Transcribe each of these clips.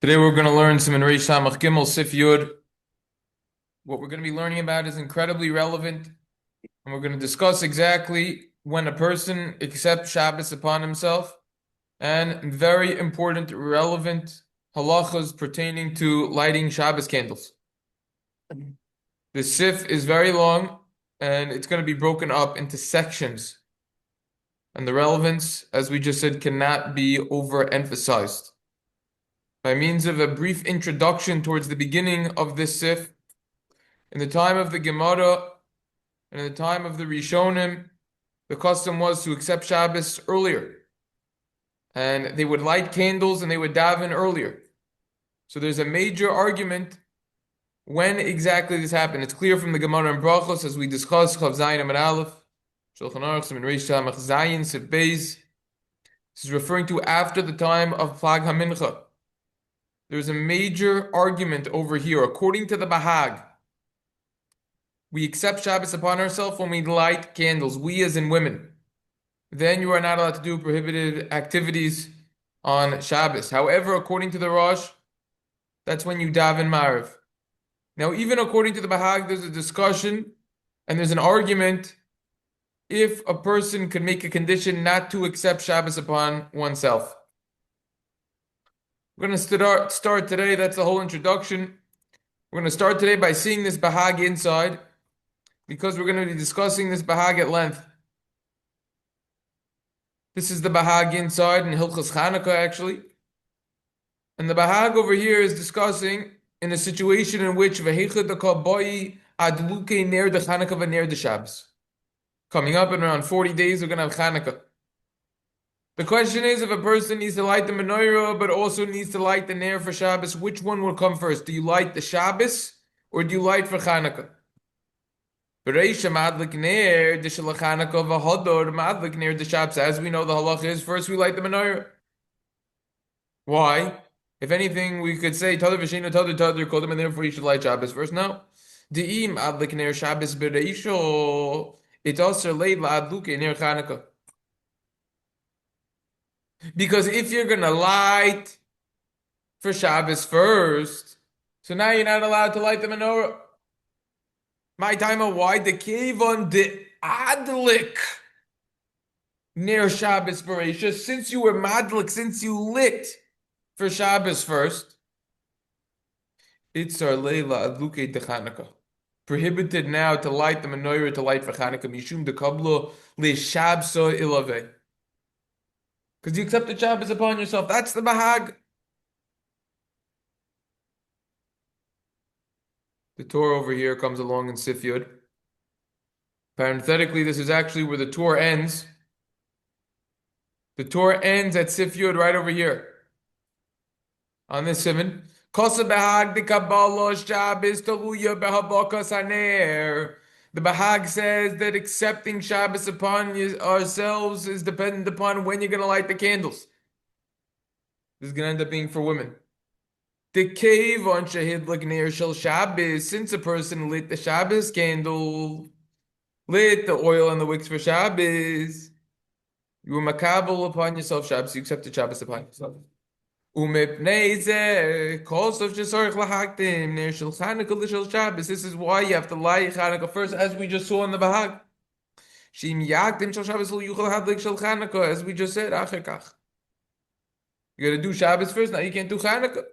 Today we're going to learn some in Reish Samach Gimel Sif Yud. What we're going to be learning about is incredibly relevant, and we're going to discuss exactly when a person accepts Shabbos upon himself, and very important, relevant halachas pertaining to lighting Shabbos candles. The Sif is very long, and it's going to be broken up into sections, and the relevance, as we just said, cannot be overemphasized. By means of a brief introduction towards the beginning of this Sif, in the time of the Gemara and in the time of the Rishonim, the custom was to accept Shabbos earlier. And they would light candles and they would daven earlier. So there's a major argument when exactly this happened. It's clear from the Gemara and Brachos, as we discussed, Chav Zayin Amar Aleph, Shulchan Aruch, and Reish Samach Zayin Sif Beis. This is referring to after the time of Plag HaMincha. There's a major argument over here. According to the Bahag, we accept Shabbos upon ourselves when we light candles, we as in women. Then you are not allowed to do prohibited activities on Shabbos. However, according to the Rosh, that's when you daven mariv. Now, even according to the Bahag, there's a discussion and there's an argument if a person could make a condition not to accept Shabbos upon oneself. We're going to start today. That's the whole introduction. We're going to start today by seeing this Bahag inside, because we're going to be discussing this Bahag at length. This is the Bahag inside in Hilchos Chanukah, actually. And the Bahag over here is discussing in a situation in which V'heichad the Kol Bo adluke ner de Chanukah v'ner de Shabbos. Coming up in around 40 days, we're going to have Chanukah. The question is, if a person needs to light the menorah, but also needs to light the ner for Shabbos, which one will come first? Do you light the Shabbos, or do you light for Chanukah? As we know, the halach is first we light the menorah. Why? If anything, we could say Tadar v'sheinu Tadar Tadar called him, and therefore you should light Shabbos first. No. De'im adlik ner Shabbos bereisho. It's also late la'adluke ner Chanukah. Because if you're gonna light for Shabbos first, so now you're not allowed to light the menorah. My time of why the kevon de adlik near Shabbos bereisha. Since you were madlik, since you lit for Shabbos first, it's our leila adluke de Chanukah. Prohibited now to light the menorah to light for Chanukah mishum de kablo le shabso ilave. Because you accepted Shabbos upon yourself. That's the Bahag. The Torah over here comes along in Sif Yud. Parenthetically, this is actually where the Torah ends. The Torah ends at Sif Yud right over here. On this simon. The Bahag says that accepting Shabbos upon ourselves is dependent upon when you're going to light the candles. This is going to end up being for women. The cave on Shahid Lagner Shel Shabbos, since a person lit the Shabbos candle, lit the oil and the wicks for Shabbos, you were makabel upon yourself Shabbos, you accepted Shabbos upon yourself. This is why you have to light Chanukah first, as we just saw in the Bahag. As we just said, you got to do Shabbos first, now you can't do Chanukah.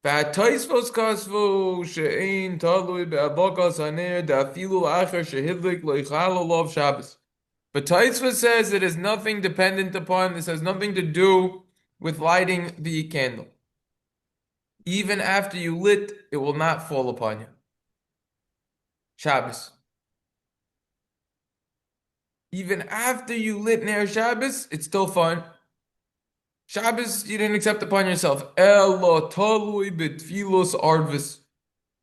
Tosfos kasvu she'ein talui be'abokas haner da'afilu acher shehidlik lo'ichal olav Shabbos. But Tosfos says it is nothing dependent upon, this has nothing to do with lighting the candle. Even after you lit, it will not fall upon you. Shabbos. Even after you lit Ner Shabbos, it's still fine. Shabbos, you didn't accept upon yourself. Elo talui betfilos arvis.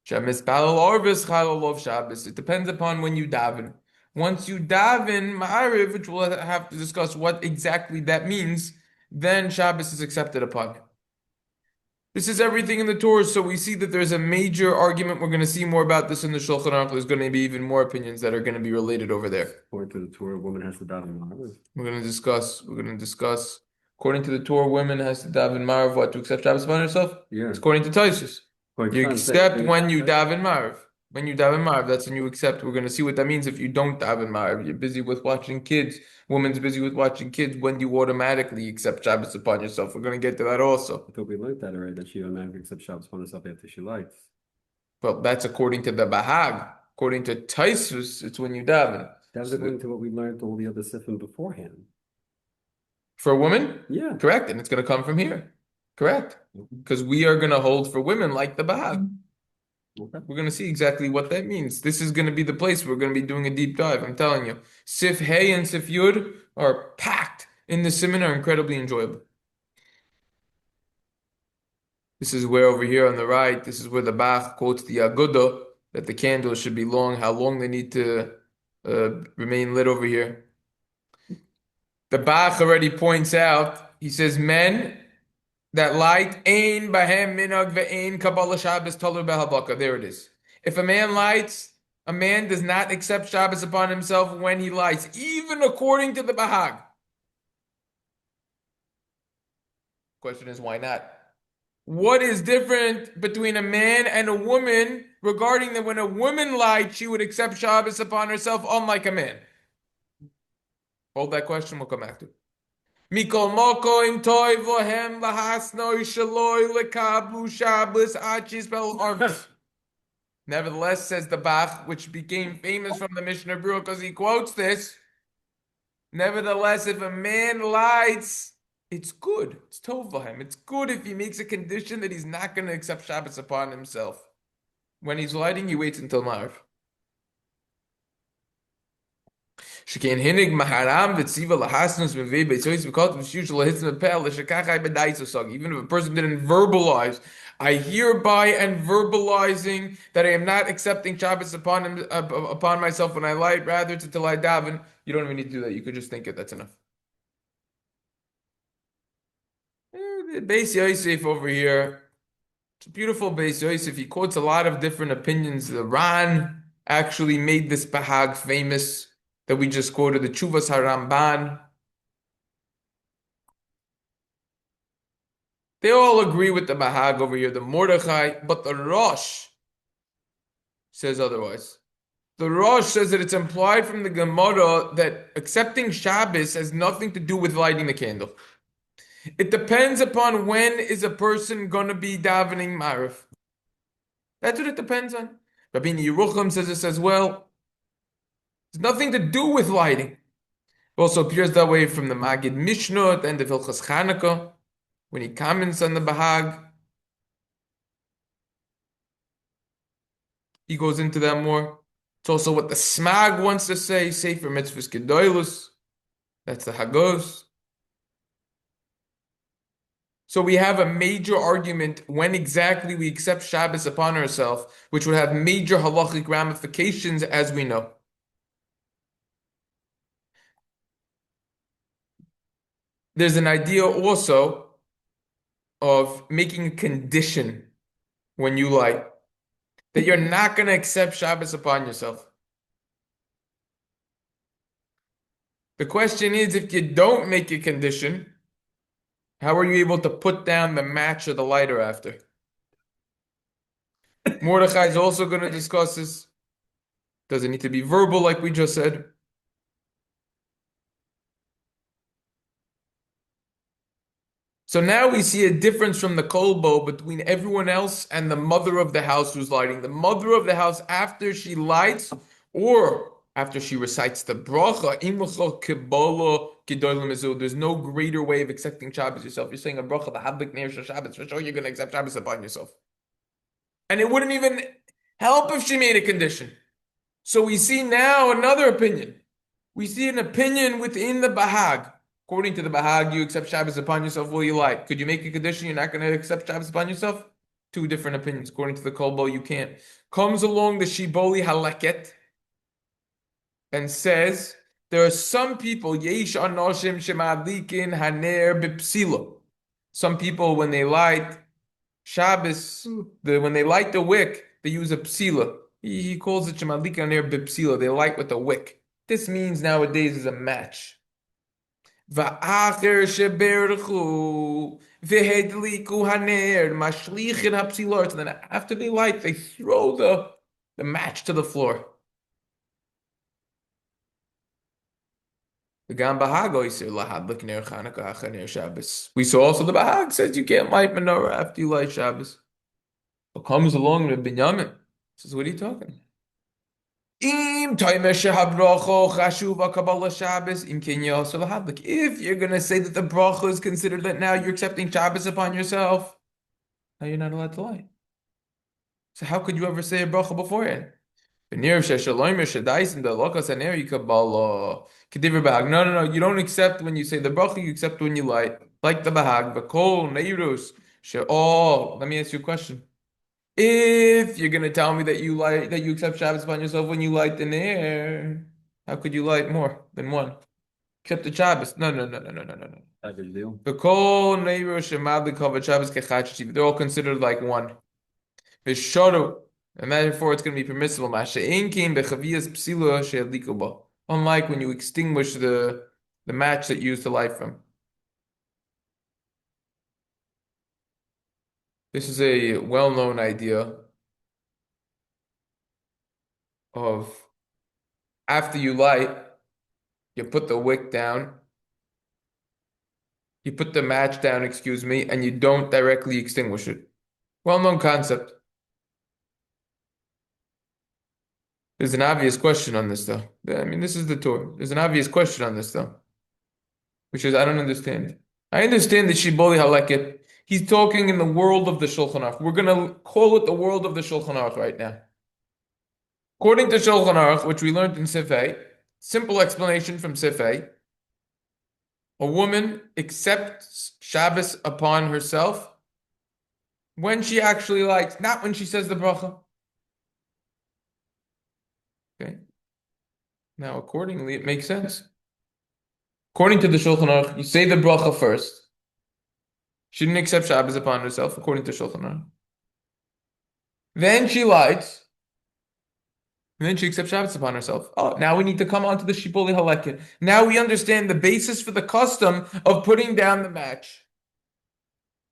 Shemis balal arvis chalalov Shabbos. It depends upon when you daven. Once you daven mariv, which we'll have to discuss what exactly that means, then Shabbos is accepted upon you. This is everything in the Torah, so we see that there's a major argument. We're going to see more about this in the Shulchan Aruch. There's going to be even more opinions that are going to be related over there. According to the Torah, a woman has to daven mariv. We're going to discuss. According to the Torah, women has to daven mariv what to accept Shabbos upon herself. Yeah. It's according to Tosfos. Like You accept when you daven mariv. When you daven mariv, that's when you accept. We're going to see what that means if you don't daven mariv. You're busy with watching kids. Woman's busy with watching kids. When do you automatically accept Shabbos upon yourself? We're going to get to that also. I thought we learned that already, that she automatically accepts Shabbos upon herself after she lights. Well, that's according to the Bahag. According to Tosfos, it's when you daven. That was according to what we learned all the other sifim beforehand. For a woman? Yeah. Correct. And it's going to come from here. Correct. Because we are going to hold for women like the Bahag. Okay. We're going to see exactly what that means. This is going to be the place we're going to be doing a deep dive. I'm telling you. Sif Hey and Sif Yud are packed in the seminar, incredibly enjoyable. This is where over here on the right, this is where the Bach quotes the Agudah, that the candles should be long, how long they need to remain lit over here. The Bach already points out, he says, men that light, ein bahem minhag ve'ein kabbalah Shabbos talu behalbaka. There it is. If a man lights, a man does not accept Shabbos upon himself when he lights, even according to the Bahag. Question is, why not? What is different between a man and a woman regarding that when a woman lights, she would accept Shabbos upon herself, unlike a man? Hold that question, we'll come back to it. Mikol mokoim toy vohem lahasnoi shaloi lekablu Shabbos achis bel. Nevertheless, says the Bach, which became famous from the Mishnah Berurah because he quotes this. Nevertheless, if a man lights, it's good. It's tov for him. It's good if he makes a condition that he's not going to accept Shabbos upon himself. When he's lighting, he waits until mariv. Shekain hinig maharam v'tziva lahasnus v'vei b'tzoyis v'kot v'shiur shalahitzim v'pel l'shekachai b'daisosag. Even if a person didn't verbalize, I hereby and verbalizing that I am not accepting Shabbos upon myself when I light, rather it's until I daven. You don't even need to do that. You could just think it. That's enough. Beis Yosef over here. It's a beautiful Beis Yosef. He quotes a lot of different opinions. The Ran actually made this Bahag famous that we just quoted, the Chuvas HaRamban. They all agree with the Bahag over here, the Mordechai, but the Rosh says otherwise. The Rosh says that it's implied from the Gemara that accepting Shabbos has nothing to do with lighting the candle. It depends upon when is a person going to be davening mariv. That's what it depends on. Rabbi Yerucham says this as well. It's nothing to do with lighting. It also appears that way from the Magen Mishnah at the end of Hilchas Chanukah, when he comments on the Bahag. He goes into that more. It's also what the Smag wants to say, Sefer Mitzvahs Gedoylus. That's the Hagos. So we have a major argument when exactly we accept Shabbos upon ourselves, which would have major halachic ramifications, as we know. There's an idea also of making a condition when you light that you're not going to accept Shabbos upon yourself. The question is, if you don't make a condition, how are you able to put down the match or the lighter after? Mordechai is also going to discuss this. Does it need to be verbal like we just said? So now we see a difference from the Kol Bo between everyone else and the mother of the house who's lighting. The mother of the house, after she lights or after she recites the beracha, there's no greater way of accepting Shabbos yourself. You're saying a beracha, the hablik Meir Shabbos, for sure you're going to accept Shabbos upon yourself. And it wouldn't even help if she made a condition. So we see now another opinion. We see an opinion within the Bahag. According to the Bahag, you accept Shabbos upon yourself, will you lie? Could you make a condition you're not going to accept Shabbos upon yourself? Two different opinions. According to the Kol Bo, you can't. Comes along the Sheboli Haleket and says, there are some people, Yesh anoshim shemadlikin haner bipsila. Some people, when they light Shabbos, when they light the wick, they use a psila. He calls it shemadlikin haner bipsila. They light with a wick. This means nowadays is a match. Va'acher sheberchu v'hedliku haner mashlichin hapsilot. And then after they light, they throw the match to the floor. The Gam Bahag oiser lahadlik ner Chanukah acher ner Shabbos. We saw also the Bahag says you can't light menorah after you light Shabbos. What comes along with Binyamin? Says, what are you talking? Im toimer shehabrocho chashuva kabbalah Shabbos im kenya also lahadlik. If you're gonna say that the bracha is considered that now you're accepting Shabbos upon yourself, now you're not allowed to lie. So how could you ever say a bracha beforehand? No, no, no. You don't accept when you say the bracha, you accept when you light. Like the Bahag, the Kol Bo. Let me ask you a question. If you're gonna tell me that you light that you accept Shabbos upon yourself when you light the Meir, how could you light more than one? Except the Shabbos. No, no, no, no, no, no, no, no. Package deal. The Kol Shabbos they're all considered like one. Vishoru, and therefore it's going to be permissible. Unlike when you extinguish the match that you used to light from. This is a well-known idea of after you light, you put the wick down, you put the match down, excuse me, and you don't directly extinguish it. Well-known concept. There's an obvious question on this, though. I mean, this is the Torah. There's an obvious question on this, though, which is I don't understand. I understand the Sheboli Haleket. He's talking in the world of the Shulchan Aruch. We're going to call it the world of the Shulchan Aruch right now. According to Shulchan Aruch, which we learned in Sifei, simple explanation from Sifei, a woman accepts Shabbos upon herself when she actually lights, not when she says the beracha. Okay. Now, accordingly, it makes sense. According to the Shulchan Aruch, you say the beracha first. She didn't accept Shabbos upon herself, according to Shulchan Aruch. Then she lights. And then she accepts Shabbos upon herself. Oh, now we need to come on to the Sheboli Haleket. Now we understand the basis for the custom of putting down the match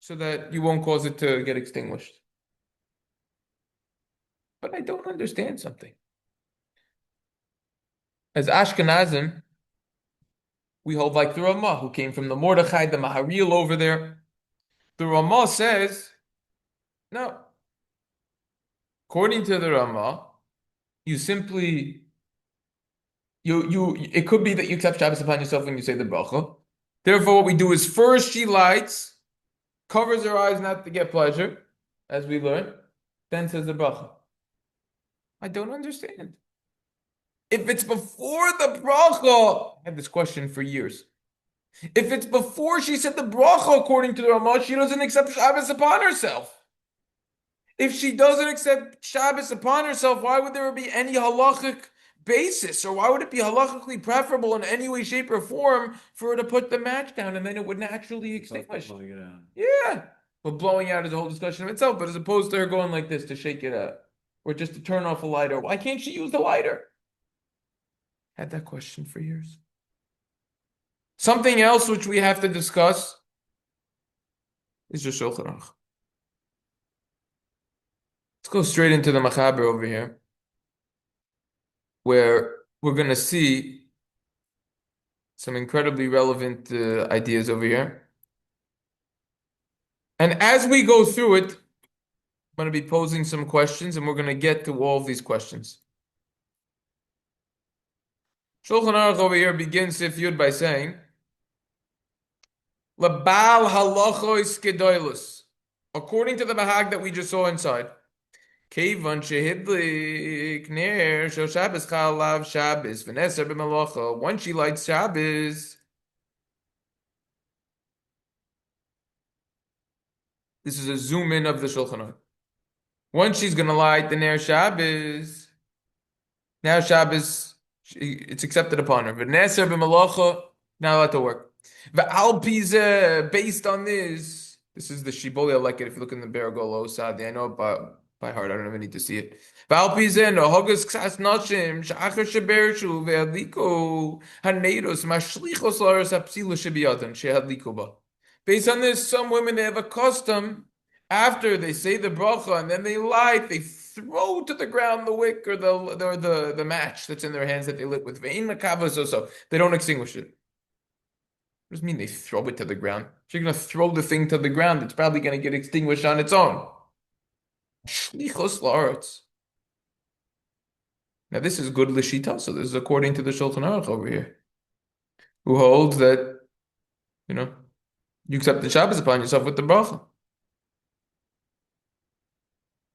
so that you won't cause it to get extinguished. But I don't understand something. As Ashkenazim, we hold like the Rama, who came from the Mordechai, the Maharil over there. The Rama says, no. According to the Rama, you simply it could be that you accept Shabbos upon yourself when you say the beracha. Therefore, what we do is first she lights, covers her eyes not to get pleasure, as we learned, then says the beracha. I don't understand. If it's before the beracha, I had this question for years. If it's before she said the beracha, according to the Rama, she doesn't accept Shabbos upon herself. If she doesn't accept Shabbos upon herself, why would there be any halachic basis? Or why would it be halachically preferable in any way, shape, or form for her to put the match down and then it would naturally extinguish? Blowing it out. Yeah. But blowing out is a whole discussion of itself, but as opposed to her going like this to shake it out, or just to turn off a lighter, why can't she use the lighter? Had that question for years. Something else which we have to discuss is the Shulchan Aruch. Let's go straight into the Machaber over here, where we're going to see some incredibly relevant ideas over here. And as we go through it, I'm going to be posing some questions, and we're going to get to all of these questions. Shulchan Aruch over here begins Sif Yud by saying, Labal halachois kedoilus. According to the Bahag that we just saw inside, Kevan shehidlik ner shel Shabbos chalav Shabbos v'neser b'melacha. Once she lights Shabbos, this is a zoom in of the Shulchan Aruch. Once she's going to light the ner Shabbos, now Shabbos, it's accepted upon her. V'neser b'melacha, now allowed to work. V'al pizeh, based on this is the Sheboli Haleket. If you look in the Beragol Osadi, I know about by heart. I don't even need to see it. Valpizen or hogus ksas nashim shachar shebershu ve'adliko hanedos mashlichos laris apsila shebiyatan shehadliko ba. Based on this, some women they have a custom after they say the beracha and then they light, they throw to the ground the wick or the match that's in their hands that they lit with. Ve'in makavos so they don't extinguish it. What does it mean they throw it to the ground? If you're going to throw the thing to the ground, it's probably going to get extinguished on its own. Shlichos la'aretz. Now this is good l'shita, so this is according to the Shulchan Aruch over here, who holds that, you accept the Shabbos upon yourself with the beracha.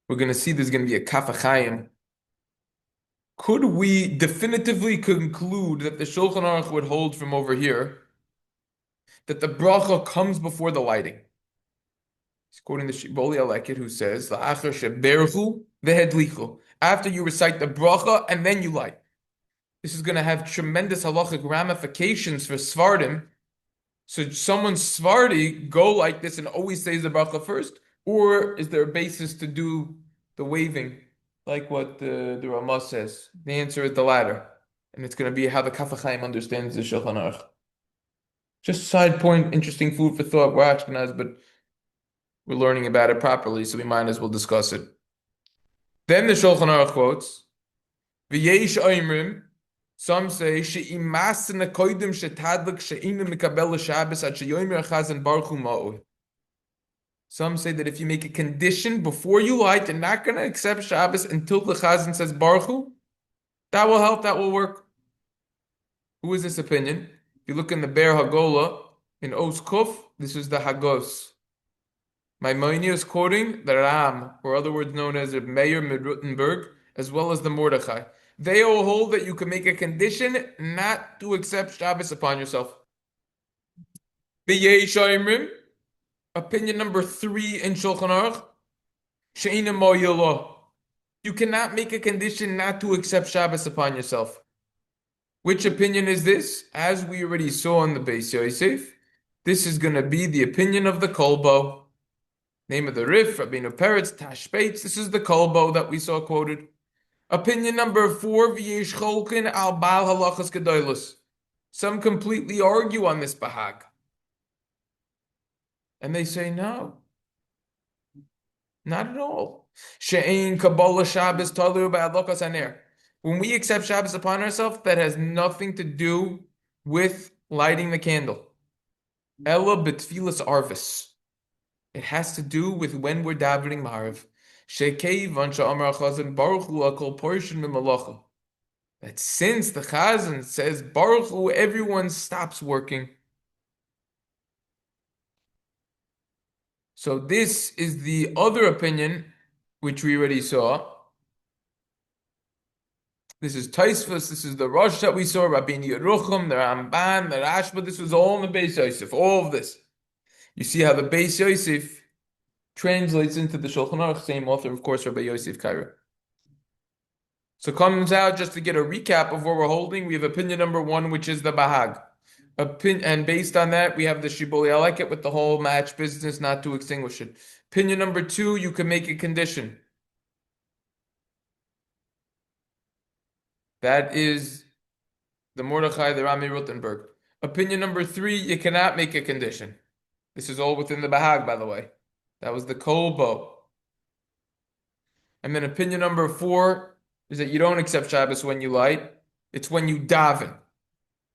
We're going to see there's going to be a kaf hachayim. Could we definitively conclude that the Shulchan Aruch would hold from over here that the beracha comes before the lighting? He's quoting the Sheboli Haleket, who says, "La'achar sheberchu vehedlichu." After you recite the beracha and then you light. This is going to have tremendous halachic ramifications for Svardim. So someone Svardi go like this and always says the beracha first, or is there a basis to do the waving, like what the Rama says? The answer is the latter, and it's going to be how the Kaf HaChaim understands the Shulchan Aruch. Just side point, interesting food for thought. We're Ashkenaz, but we're learning about it properly, so we might as well discuss it. Then the Shulchan Aruch quotes, "V'yesh oimrim." Some say she'imas nekoidim shetadlik she'ina mikabel Shabbos at sheyomer chazan barchu ma'od. Some say that if you make a condition before you light, you're not going to accept Shabbos until the chazan says barchu. That will help. That will work. Who is this opinion? If you look in the Ber Hagola in Os Kuf, this is the Hagos. Maimonides is quoting the Ram, or other words known as the Meir Ruttenburg, as well as the Mordechai. They all hold that you can make a condition not to accept Shabbos upon yourself. Opinion number 3 in Shulchan Aruch, She'ina mo'yelo. You cannot make a condition not to accept Shabbos upon yourself. Which opinion is this? As we already saw in the Beis Yosef, this is going to be the opinion of the Kol Bo. Name of the Rif, Rabbi Peretz, Tashpeitz. This is the Kol Bo that we saw quoted. Opinion number 4, V'yesh cholkin al bal halachas gedolos. Some completely argue on this Bahag. And they say, no, not at all. She'ein Kabbalah Shabbos talu ba'adlokas haner. When we accept Shabbos upon ourselves, that has nothing to do with lighting the candle. Ella betfilas arvis. It has to do with when we're davening mariv. That since the chazan says barchu, everyone stops working. So this is the other opinion, which we already saw. This is Tosfos, this is the Rosh that we saw, Rabbi Yerucham, the Ramban, the Rashba. This was all in the Beis Yosef, all of this. You see how the Beis Yosef translates into the Shulchan Aruch, same author, of course, Rabbi Yosef Kaira. So comes out, just to get a recap of what we're holding, we have opinion number 1, which is the Bahag. And based on that, we have the Sheboli Haleket with the whole match business, not to extinguish it. Opinion number 2, you can make a condition. That is the Mordechai, the Rami Ruttenburg. Opinion number 3, you cannot make a condition. This is all within the Bahag, by the way. That was the Kol Bo. And then opinion number 4 is that you don't accept Shabbos when you light. It's when you daven.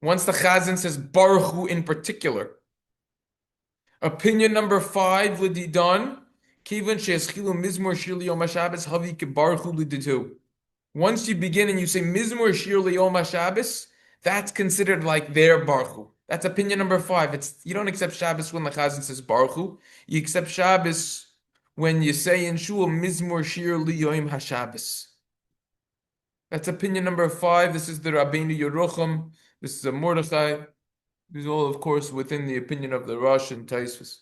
Once the chazan says barchu in particular. Opinion number 5, l'didon, kivan she'eschilu mizmor shiur liyom haShabbos havi kebarchu l'didu. Once you begin and you say mizmor shiur liyom haShabbos, that's considered like their barchu. That's opinion number 5. You don't accept Shabbos when the chazan says barchu. You accept Shabbos when you say in Shul mizmor shiur liyom haShabbos. That's opinion number 5. This is the Rabbeinu Yerucham. This is a Mordechai. These are all, of course, within the opinion of the Rosh and Tosfos.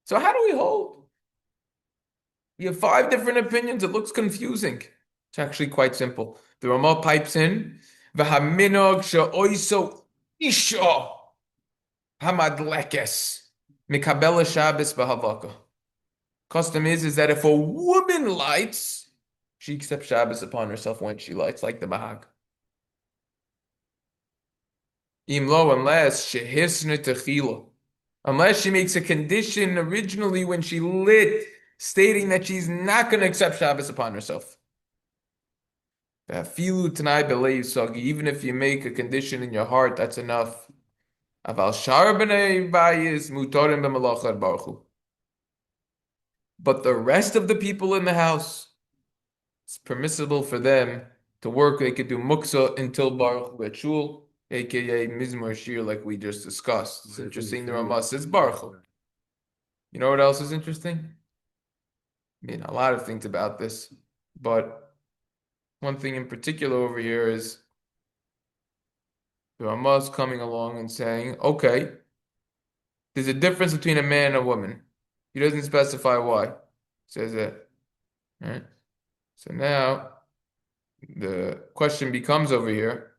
So how do we hold? We have 5 different opinions. It looks confusing. It's actually quite simple. The Rama pipes in, V'haminog she'oiso isha hamadlekes mikabel Shabbos b'havaka. Custom is that if a woman lights, she accepts Shabbos upon herself when she lights, like the Bahag. Imlo, unless she makes a condition originally when she lit, stating that she's not going to accept Shabbos upon herself. Even if you make a condition in your heart, that's enough. But the rest of the people in the house, it's permissible for them to work. They could do muksa until barchu at Shul, aka mizmor shiur, like we just discussed. It's interesting. The Rama says barchu. You know what else is interesting? I mean, a lot of things about this, but one thing in particular over here is the Rama is coming along and saying, okay, there's a difference between a man and a woman. He doesn't specify why. He says that. Right? So now the question becomes over here,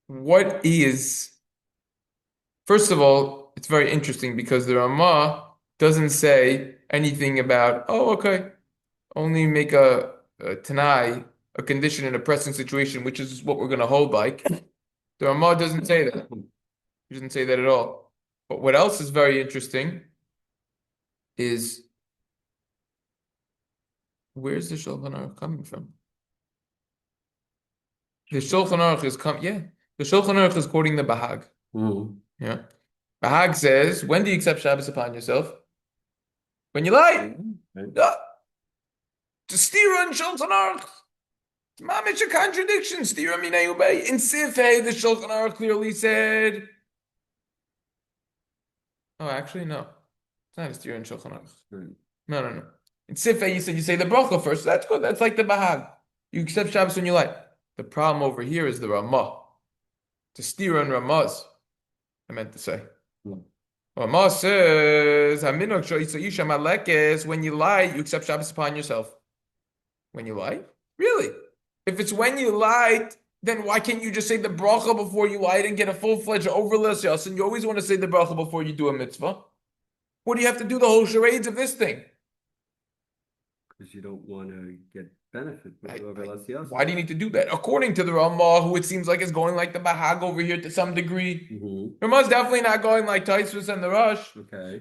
what is, first of all, it's very interesting because the Rama doesn't say anything about, oh, okay, only make a tanai, a condition in a pressing situation, which is what we're going to hold like. The Rama doesn't say that. He doesn't say that at all. But what else is very interesting is, where's the Shulchan Aruch coming from? The Shulchan Aruch is the Shulchan Aruch is quoting the Bahag. Yeah. Bahag says, when do you accept Shabbos upon yourself? When you lie. To stira in Shulchan Aruch. Mamish a contradiction. Stira minei ubei. In Sifhei, the Shulchan Aruch clearly said. Oh, actually, no. It's not a stira in Shulchan Aruch. No. In Sifhei, you say the beracha first. That's good. That's like the Bahag. You accept Shabbos when you lie. The problem over here is the Rama. To stira and Ramaz, I meant to say. Rama says, when you lie, you accept Shabbos upon yourself. When you lie? Really? If it's when you lied, then why can't you just say the beracha before you lied and get a full-fledged overless yasin? You always want to say the beracha before you do a mitzvah. What do you have to do the whole charades of this thing? Because you don't want to get benefit with whoever else else. Why do you need to do that? According to the Rama, who it seems like is going like the Bahag over here to some degree, Rama's definitely not going like Tosfos and the Rosh,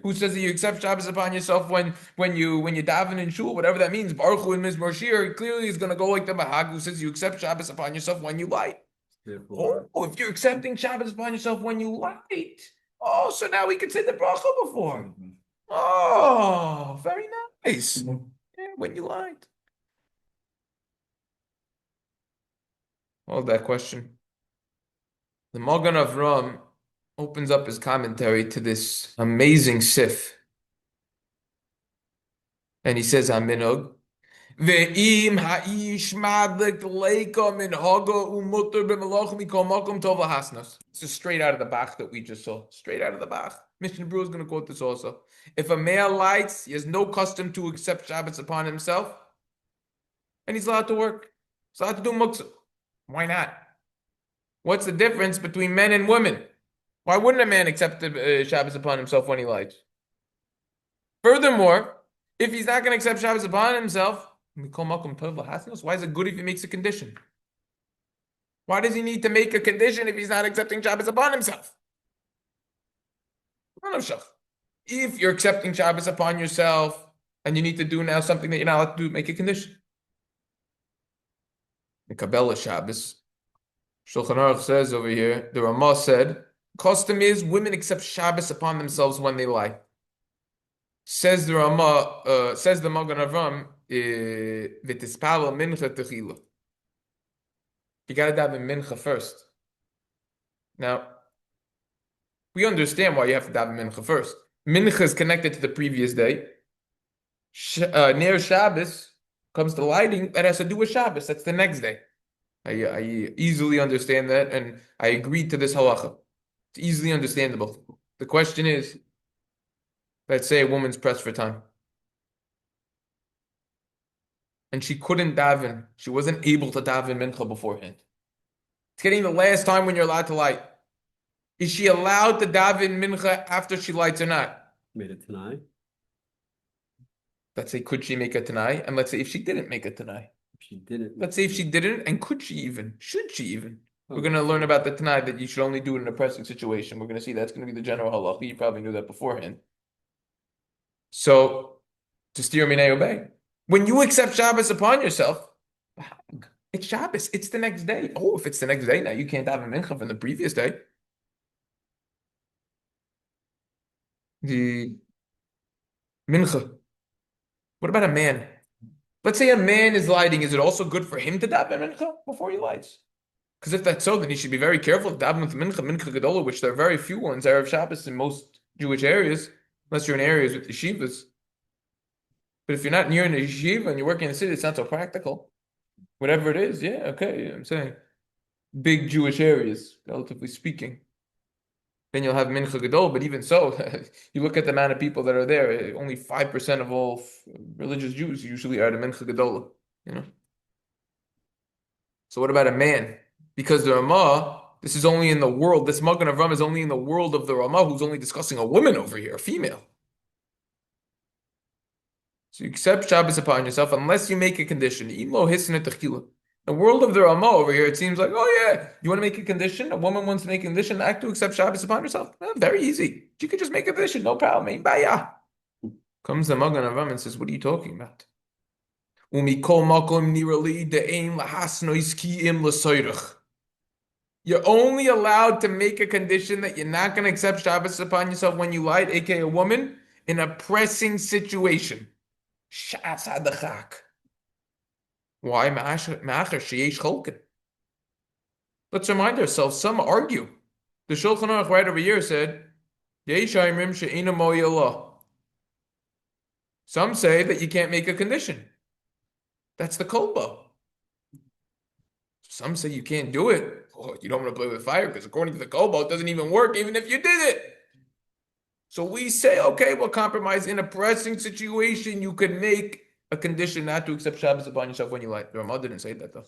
who says that you accept Shabbos upon yourself when you daven in Shul, whatever that means. Barchu and mizmor shiur clearly is going to go like the Bahag, who says you accept Shabbos upon yourself when you light. Oh, if you're accepting Shabbos upon yourself when you light, oh, so now we can say the beracha before. Oh, very nice. Yeah, when you light. Hold that question. The Magen Avraham opens up his commentary to this amazing sif. And he says, Aminog, Ve'im ha'ish madlik leika min haga umutter b'melach mikol makom tov lahasnos. This is straight out of the Bach that we just saw. Straight out of the Bach. Mishnah Brewer is going to quote this also. If a male lights, he has no custom to accept Shabbos upon himself, and he's allowed to work. He's allowed to do muksa. Why not? What's the difference between men and women? Why wouldn't a man accept the Shabbos upon himself when he lights? Furthermore, if he's not going to accept Shabbos upon himself, why is it good if he makes a condition? Why does he need to make a condition if he's not accepting Shabbos upon himself? If you're accepting Shabbos upon yourself and you need to do now something that you're not allowed to do, make a condition. The Kabbalah Shabbos, Shulchan Aruch says over here, the Rama said, custom is women accept Shabbos upon themselves when they lie. Says the Rama, says the Magen Avraham, v'tispalel mincha techila. You got to daven mincha first. Now, we understand why you have to daven mincha first. Mincha is connected to the previous day. Near Shabbos comes to lighting, that has to do with Shabbos. That's the next day. I easily understand that, and I agree to this halacha. It's easily understandable. The question is, let's say a woman's pressed for time, and she couldn't daven. She wasn't able to daven mincha beforehand. It's getting the last time when you're allowed to light. Is she allowed to daven mincha after she lights or not? Made it tonight. Let's say, could she make a tanai? And let's say if she didn't make a tanai. She didn't. Let's say if she didn't, and could she even? Should she even? We're Oh, going to learn about the tanai that you should only do it in a pressing situation. We're going to see that's going to be the general halacha. You probably knew that beforehand. So, to steer minay obey. When you accept Shabbos upon yourself, it's Shabbos. It's the next day. Oh, if it's the next day, now you can't have a mincha from the previous day. The mincha. What about a man? Let's say a man is lighting. Is it also good for him to daven mincha before he lights? Because if that's so, then he should be very careful to daven with mincha gedola, which there are very few ones, Erev Shabbos in most Jewish areas, unless you're in areas with yeshivas. But if you're not near a yeshiva and you're working in the city, it's not so practical. Whatever it is, yeah, okay, I'm saying. Big Jewish areas, relatively speaking. Then you'll have mincha gadol, but even so, you look at the amount of people that are there, only 5% of all religious Jews usually are the mincha gadol, you know. So what about a man? Because the Rama, this is only in the world, this Magen Avraham is only in the world of the Rama, who's only discussing a woman over here, a female. So you accept Shabbos upon yourself unless you make a condition. The world of the Rama over here, it seems like, oh yeah, you want to make a condition? A woman wants to make a condition, act to accept Shabbos upon herself. Very easy. She could just make a condition, no problem. Ain't baya. Comes the Magen Avraham and says, what are you talking about? You're only allowed to make a condition that you're not going to accept Shabbos upon yourself when you light, aka a woman, in a pressing situation. Why? Let's remind ourselves, some argue. The Shulchan Aruch right over here said, some say that you can't make a condition. That's the Kol Bo. Some say you can't do it. Oh, you don't want to play with fire because according to the Kol Bo, it doesn't even work even if you did it. So we say, okay, we'll compromise. In a pressing situation, you can make a condition not to accept Shabbos upon yourself when you light. The Rama didn't say that though.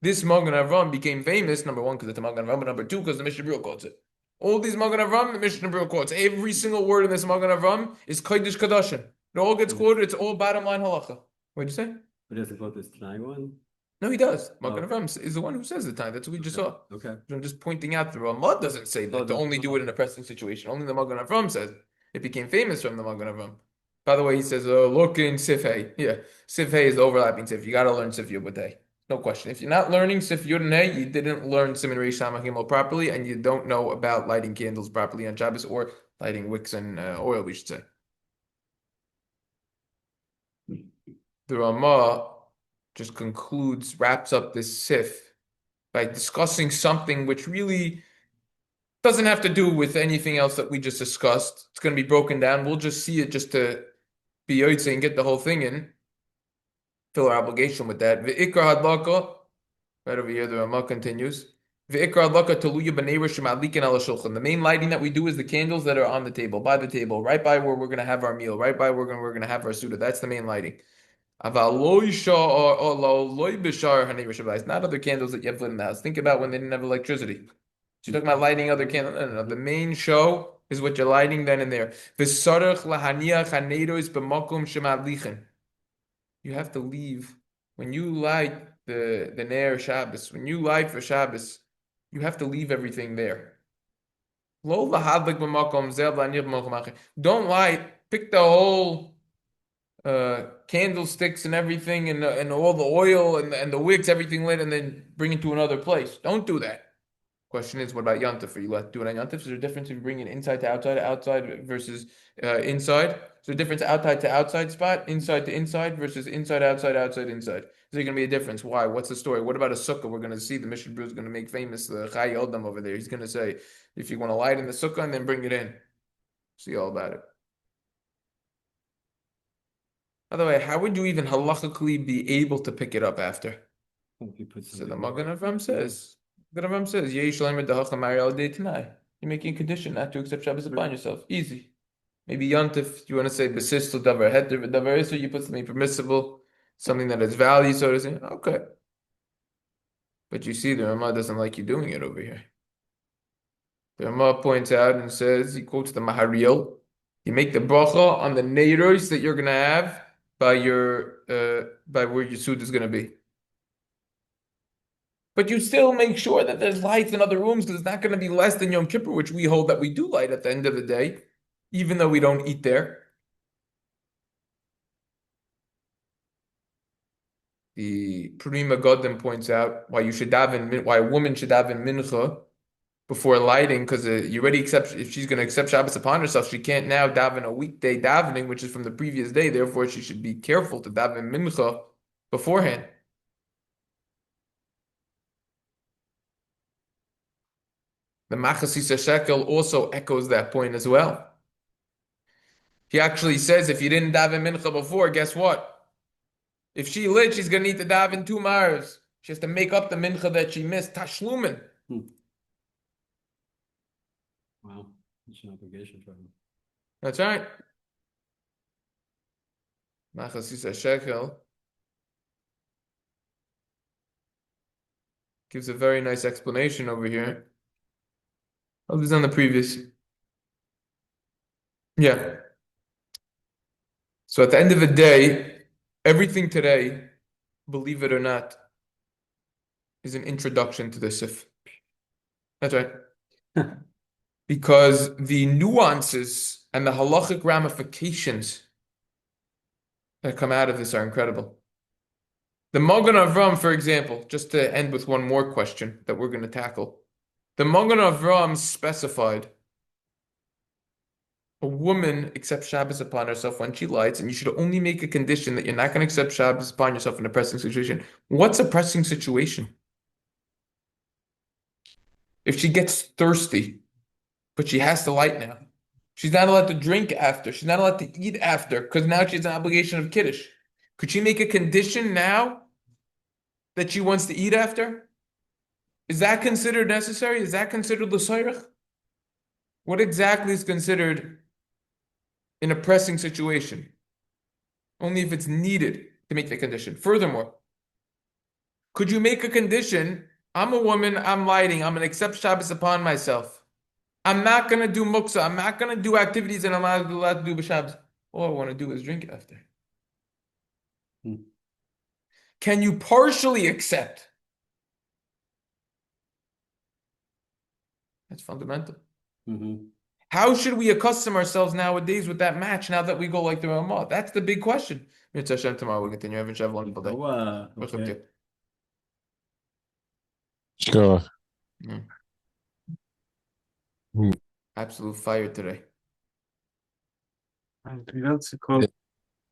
This Magen Avraham became famous, number one, because it's a Magen Avraham, but number two, because the Mishnah Berurah quotes it. All these Magen Avraham, the Mishnah Berurah quotes. Every single word in this Magen Avraham is Kodesh Kadashim. It all gets quoted. It's all bottom line halacha. What did you say? But doesn't quote this tonight one? No, he does. Magen Avraham is the one who says the time. That's what we just saw. Okay. I'm just pointing out the Rama doesn't say that to only do it in a pressing situation. Only the Magen Avraham says it. It became famous from the Magen Avraham. By the way, he says, look in Sif Hey. Yeah, Sif Hey is the overlapping Sif. You got to learn Sif Yud B'Tei. No question. If you're not learning Sif Yud and Hey, you didn't learn Siman Reish Samach Gimel properly, and you don't know about lighting candles properly on Shabbos or lighting wicks and oil, we should say. The Rama just concludes, wraps up this Sif by discussing something which really doesn't have to do with anything else that we just discussed. It's going to be broken down. We'll just see it just to be yotze and get the whole thing in. Fill our obligation with that. V'ikra hadlaka, right over here, the Rama continues. V'ikra hadlaka taluya b'neir shemadlikin ala shulchan. The main lighting that we do is the candles that are on the table, by the table, right by where we're going to have our meal, right by where we're going to have our suda. That's the main lighting. Not other candles that you have lit in the house. Think about when they didn't have electricity. So you're talking about lighting other candles. No. The main show is what you're lighting then and there. You have to leave. When you light the Ner Shabbos, when you light for Shabbos, you have to leave everything there. Don't light, pick the whole candlesticks and everything and all the oil and the wicks, everything lit, and then bring it to another place. Don't do that. Question is, what about Yantif? Are you allowed to do it on Yantif? Is there a difference in bringing it inside to outside versus inside? Is there a difference outside to outside spot, inside to inside versus inside, outside, inside? Is there going to be a difference? Why? What's the story? What about a sukkah? We're going to see the Mishnah Berurah is going to make famous the Chai Odam over there. He's going to say, if you want to light in the sukkah and then bring it in. See all about it. By the way, how would you even halachically be able to pick it up after? So the Magen Avraham says, You're making a condition not to accept Shabbos upon yourself. Easy. Maybe Yantif, you want to say besistel davar heter davar, so you put something permissible, something that has value, so to say. Okay. But you see, the Rama doesn't like you doing it over here. The Rama points out and says, he quotes the Maharil, you make the beracha on the neiros that you're going to have by where your suit is going to be. But you still make sure that there's lights in other rooms because it's not going to be less than Yom Kippur, which we hold that we do light at the end of the day, even though we don't eat there. The Prima Godim points out why why a woman should daven mincha before lighting, because you already accept, if she's going to accept Shabbos upon herself, she can't now daven a weekday davening, which is from the previous day. Therefore, she should be careful to daven mincha beforehand. The Machasisa Shekel also echoes that point as well. He actually says if you didn't daven mincha before, guess what? If she lit, she's going to need to daven 2 marivs. She has to make up the mincha that she missed. Tashlumin. Wow, it's an obligation for him. That's right. Machasisa Shekel gives a very nice explanation over here. Oh, this is on the previous. Yeah. So at the end of the day, everything today, believe it or not, is an introduction to the Sif. That's right. Because the nuances and the halachic ramifications that come out of this are incredible. The Magen Avraham, for example, just to end with one more question that we're going to tackle. The Magen Avraham specified a woman accepts Shabbos upon herself when she lights, and you should only make a condition that you're not going to accept Shabbos upon yourself in a pressing situation. What's a pressing situation? If she gets thirsty, but she has to light now. She's not allowed to drink after. She's not allowed to eat after because now she has an obligation of Kiddush. Could she make a condition now that she wants to eat after? Is that considered necessary? Is that considered l'soyrech? What exactly is considered in a pressing situation? Only if it's needed to make the condition. Furthermore, could you make a condition? I'm a woman, I'm lighting, I'm going to accept Shabbos upon myself. I'm not going to do muksa. I'm not going to do activities that I'm not allowed to do b'Shabbos. All I want to do is drink after. Can you partially accept? That's fundamental. How should we accustom ourselves nowadays with that match now that we go like the Rama? That's the big question. Mitzvah Hashem, tomorrow we'll continue. Have a wonderful day. Oh, okay. Sure. Absolute fire today. Grazie,